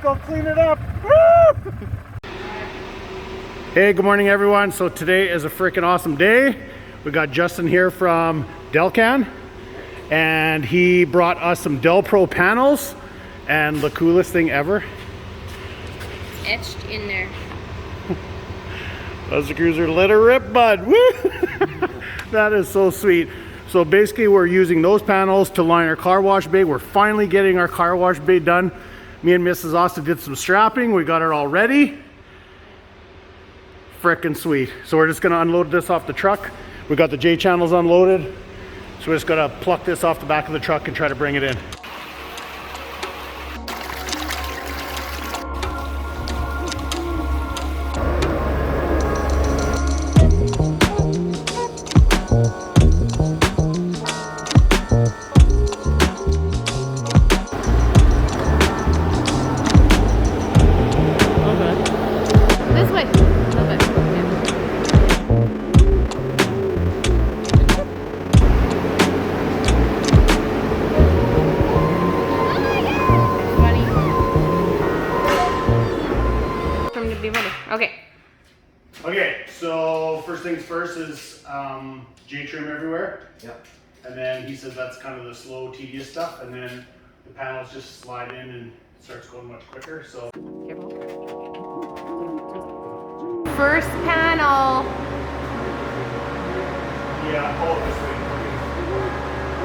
Let's go clean it up. Woo! Hey, good morning everyone. So today is a freaking awesome day. We got Justin here from Delcan, and he brought us some DELPRO panels, and the coolest thing ever. It's etched in there. Ostacruiser, let her rip, bud. Woo! That is so sweet. So basically we're using those panels to line our car wash bay. We're finally getting our car wash bay done. Me and Mrs. Osta did some strapping. We got it all ready. Frickin' sweet. So we're just gonna unload this off the truck. We got the J channels unloaded. So we're just gonna pluck this off the back of the truck and try to bring it in. Okay, so first things first is J trim everywhere. Yep. And then he says that's kind of the slow, tedious stuff, and then the panels just slide in and it starts going much quicker. So careful. First panel. Yeah. Oh, this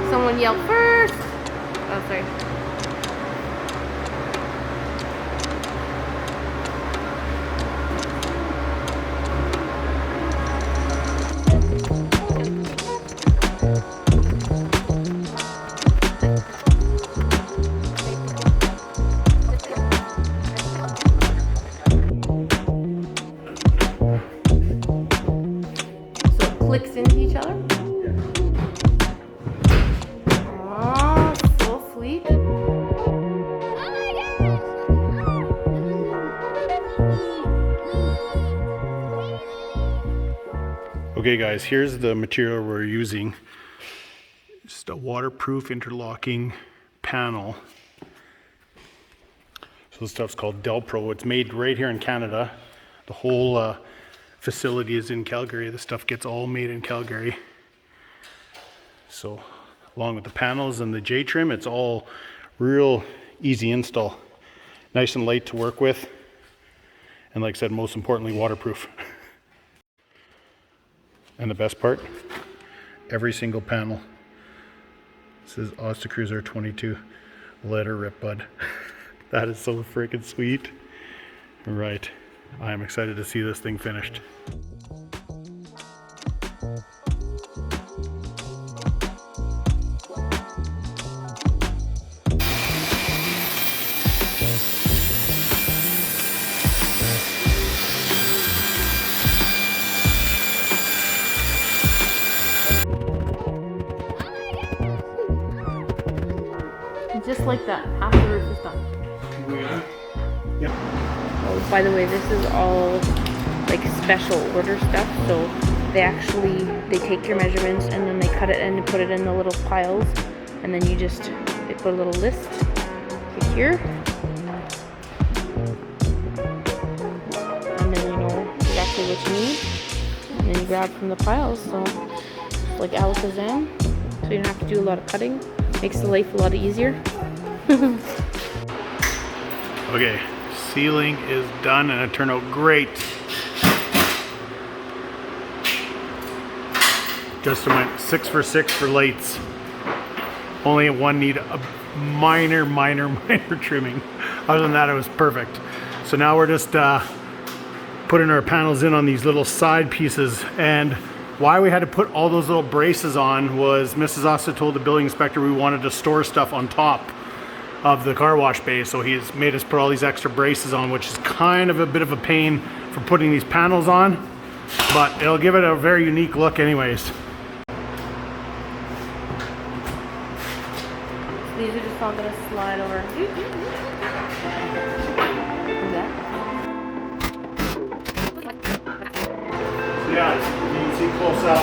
way. Someone yelled first. Oh, sorry. Clicks into each other. Oh, so sweet. Oh my God. Okay guys, here's the material we're using. Just a waterproof interlocking panel. So this stuff's called DELPRO. It's made right here in Canada. The whole facility is in Calgary. The stuff gets all made in Calgary. So along with the panels and the J trim, it's all real easy install. Nice and light to work with. And like I said, most importantly, waterproof. And the best part, every single panel says ostacruiser 22. Let her rip, bud. That is so freaking sweet. Right. I am excited to see this thing finished. Just like that, half the roof is done. Yeah. Oh, by the way, this is all like special order stuff. So they take your measurements and then they cut it and put it in the little piles, and then they put a little list here, and then you know exactly what you need, and then you grab from the piles. So like Alakazam, so you don't have to do a lot of cutting. Makes the life a lot easier. Okay, ceiling is done and it turned out great. Justin went 6 for 6 for lights. Only one need a minor trimming. Other than that, it was perfect. So now we're just putting our panels in on these little side pieces. And why we had to put all those little braces on was Mrs. Osta told the building inspector we wanted to store stuff on top of the car wash bay, so he's made us put all these extra braces on, which is kind of a bit of a pain for putting these panels on, but it'll give it a very unique look anyways. These are just all gonna slide over. Yeah, you can see close up.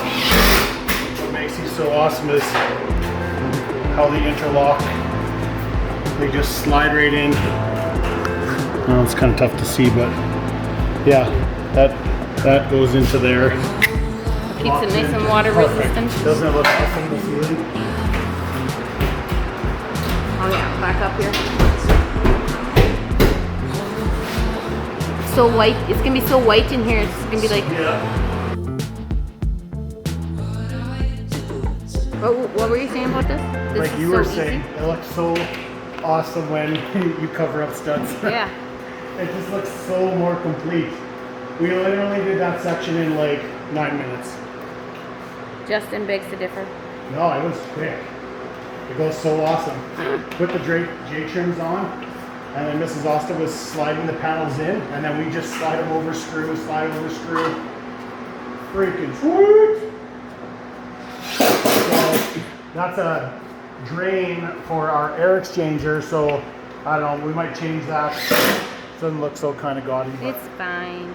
What makes these so awesome is how they interlock. They just slide right in. Well, it's kind of tough to see, but yeah, that goes into there. Keeps it nice and water resistant. Doesn't it look awesome, the ceiling? Oh yeah, back up here. So white. It's gonna be so white in here. It's gonna be like. Yeah. What were you saying about this? This Like is you so were easy. saying, it looks so awesome when you cover up studs. Yeah. It just looks so more complete. We literally did that section in like 9 minutes. Justin begs to differ. No, it was quick. It goes so awesome. Put the J-trims on, and then Mrs. Osta was sliding the panels in, and then we just slide them over screw, slide over screw. Freaking sweet! So that's a drain for our air exchanger, so I don't know, we might change that. Doesn't look so kind of gaudy, but It's fine.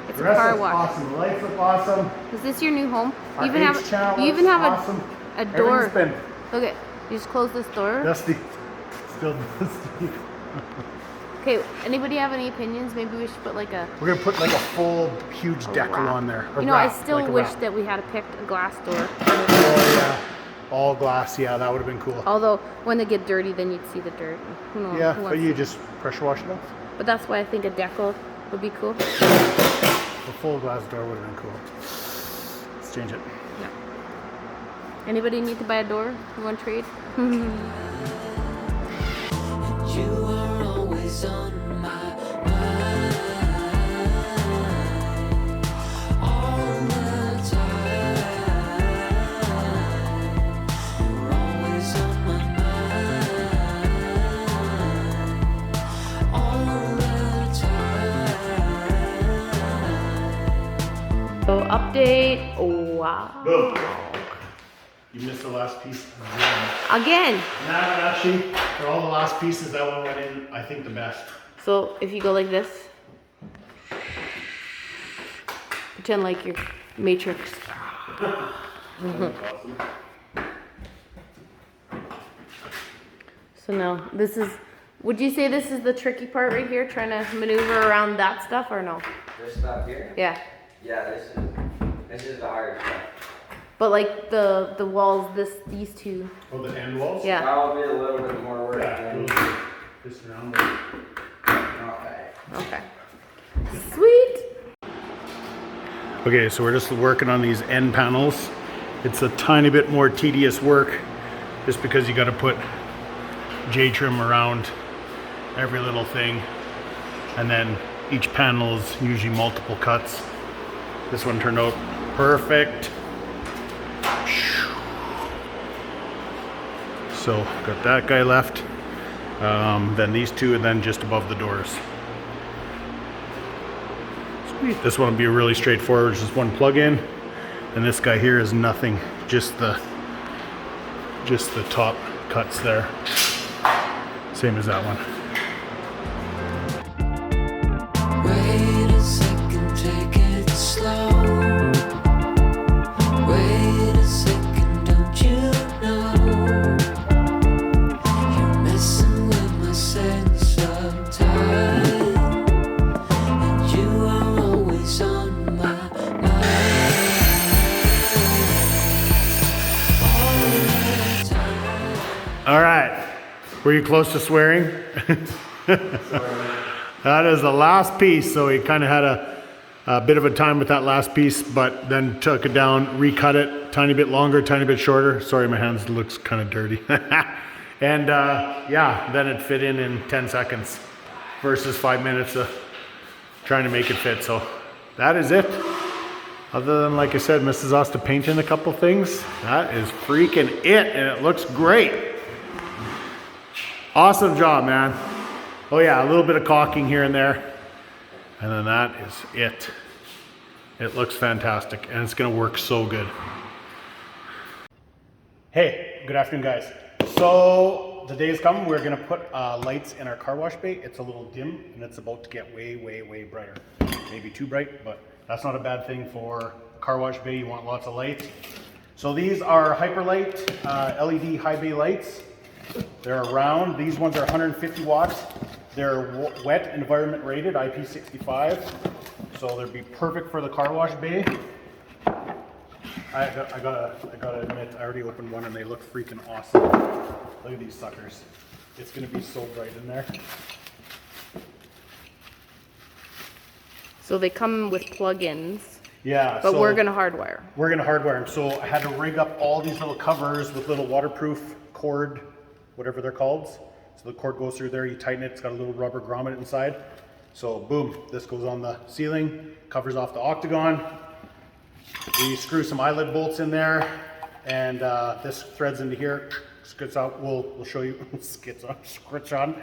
It's the a rest car looks wash. awesome. The lights look awesome. Is this your new home? Our You even have H-channel you even looks have awesome. a door. Everything's been Look at you just close this door. dusty. Still dusty. Okay, anybody have any opinions? Maybe we should put like a We're gonna put like a full huge decal wrap. on there. A You know, I wrap, still like a wish wrap. that we had picked a glass door. Oh yeah, all glass. Yeah, that would have been cool. Although when they get dirty, then you'd see the dirt. Who knows? Yeah, Who but wants you to- just pressure wash it off. But that's why I think a decal would be cool. A full glass door would have been cool. Let's change it. Yeah. Anybody need to buy a door? You want to trade? You are always on my mind, all the time. You're always on my mind, all the time. So update. Oh, wow. Boom. You missed the last piece. Again. Nah, actually, for all the last pieces, that one went in, I think, the best. So if you go like this, pretend like you're Matrix. Awesome. So now this is. Would you say this is the tricky part right here, trying to maneuver around that stuff, or no? This stuff here? Yeah. Yeah, this is the hard stuff. But like the walls, these two. Oh, the end walls? Yeah. That will be a little bit more work. Yeah, than- this round. But Okay. Okay. Sweet. okay, so we're just working on these end panels. It's a tiny bit more tedious work just because you got to put J-trim around every little thing, and then each panel is usually multiple cuts. This one turned out perfect. So got that guy left, then these two, and then just above the doors. Sweet. This one will be really straightforward, just one plug-in, and this guy here is nothing, just the top cuts there, same as that one. Wait a second, take it slow. Wait a second, don't you know? You're messing with my sense of time, and you are always on my mind. All the time. All right, were you close to swearing? That is the last piece, so he kind of had a bit of a time with that last piece, but then took it down, recut it, tiny bit longer, tiny bit shorter. Sorry, my hands looks kind of dirty. And yeah, then it fit in 10 seconds versus 5 minutes of trying to make it fit. So that is it. Other than, like I said, Mrs. Osta painting a couple things, that is freaking it, and it looks great. Awesome job, man. Oh yeah, a little bit of caulking here and there. And then that is it. It looks fantastic, and it's gonna work so good. Hey, good afternoon, guys. So the day is coming, we're gonna put lights in our car wash bay. It's a little dim, and it's about to get way, way, way brighter. Maybe too bright, but that's not a bad thing for a car wash bay. You want lots of lights. So these are Hyperlite LED high bay lights. They're round. These ones are 150 watts. They're wet environment rated, IP65, so they'd be perfect for the car wash bay. I gotta admit, I already opened one and they look freaking awesome. Look at these suckers. It's gonna be so bright in there. So they come with plug-ins, Yeah. but so we're gonna hardwire. We're gonna hardwire them. So I had to rig up all these little covers with little waterproof cord, whatever they're called. So the cord goes through there, you tighten it, it's got a little rubber grommet inside. So boom, this goes on the ceiling, covers off the octagon. We screw some eyelid bolts in there, and this threads into here, skits out. We'll show you, skits on.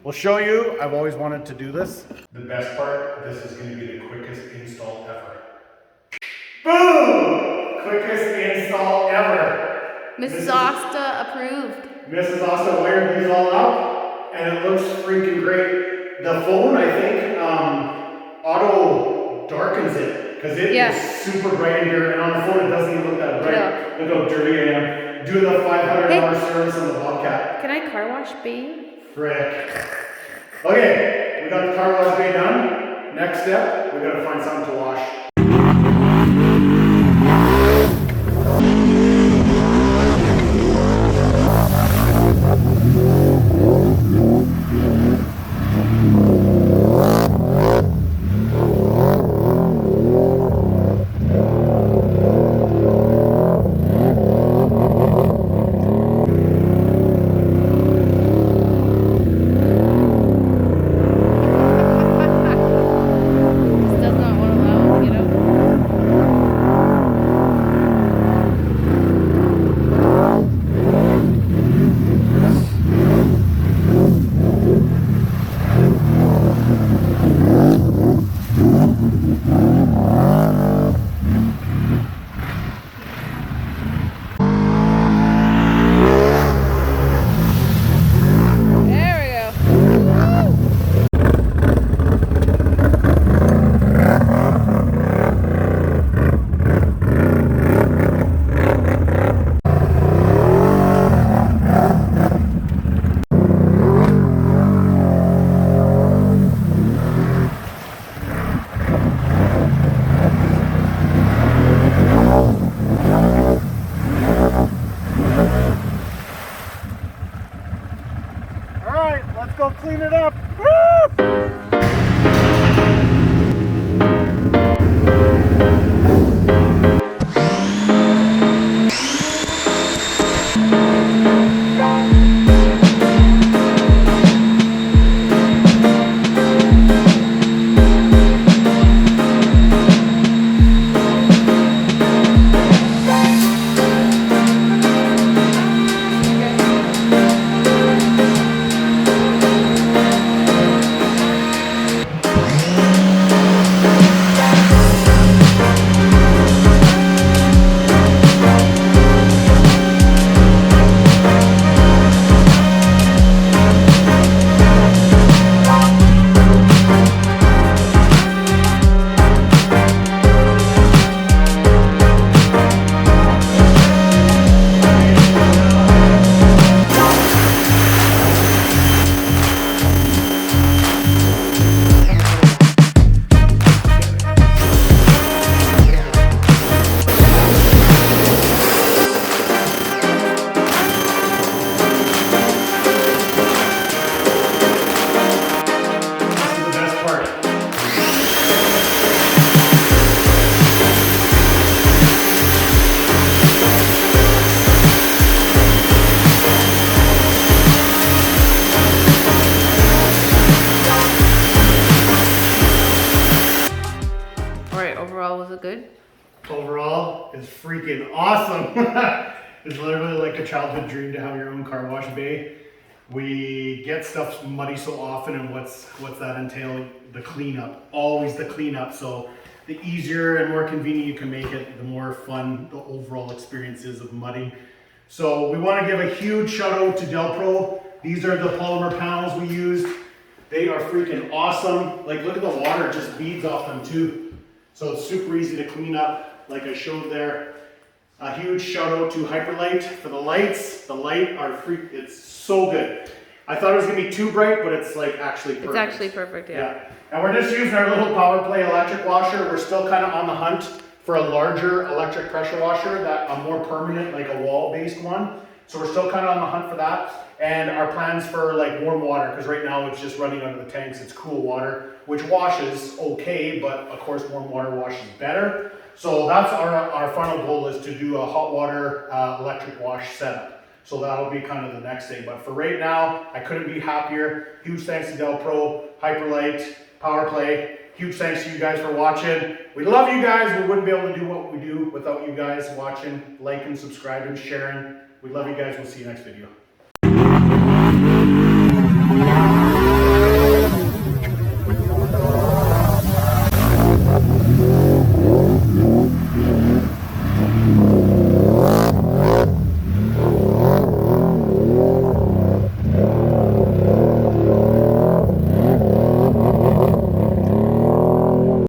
We'll show you. I've always wanted to do this. The best part, this is gonna be the quickest install ever. Boom! Quickest install ever. Mrs. Osta approved. Mrs. Osta wired these all up, and it looks freaking great. The phone, I think, auto darkens it, because it is super bright in here, and on the phone it doesn't even look that bright. Yeah. Look how dirty I am. Doing the $500 service on the Bobcat. Can I car wash bay? Frick. Okay, we got the car wash bay done. Next step, we gotta find something to wash. Go clean it up. Woo! Was it good? Overall, it's freaking awesome. It's literally like a childhood dream to have your own car wash bay. We get stuff muddy so often, and what's that entail? The cleanup, always the cleanup. So the easier and more convenient you can make it, the more fun the overall experience is of mudding. So we want to give a huge shout out to DELPRO. These are the polymer panels we used. They are freaking awesome. Like, look at the water, just beads off them too. So it's super easy to clean up, like I showed there. A huge shout out to Hyperlite for the lights. The light are it's so good. I thought it was gonna be too bright, but it's like actually perfect. It's actually perfect, yeah. Yeah, and we're just using our little Power Play electric washer. We're still kind of on the hunt for a larger electric pressure washer, that a more permanent, like a wall-based one. So we're still kind of on the hunt for that. And our plans for like warm water, because right now it's just running out of the tanks. It's cool water, which washes okay, but of course warm water washes better. So that's our final goal, is to do a hot water electric wash setup. So that'll be kind of the next thing. But for right now, I couldn't be happier. Huge thanks to DELPRO, Hyperlite, Power Play. Huge thanks to you guys for watching. We love you guys. We wouldn't be able to do what we do without you guys watching, liking, subscribing, sharing. We love you guys. We'll see you next video.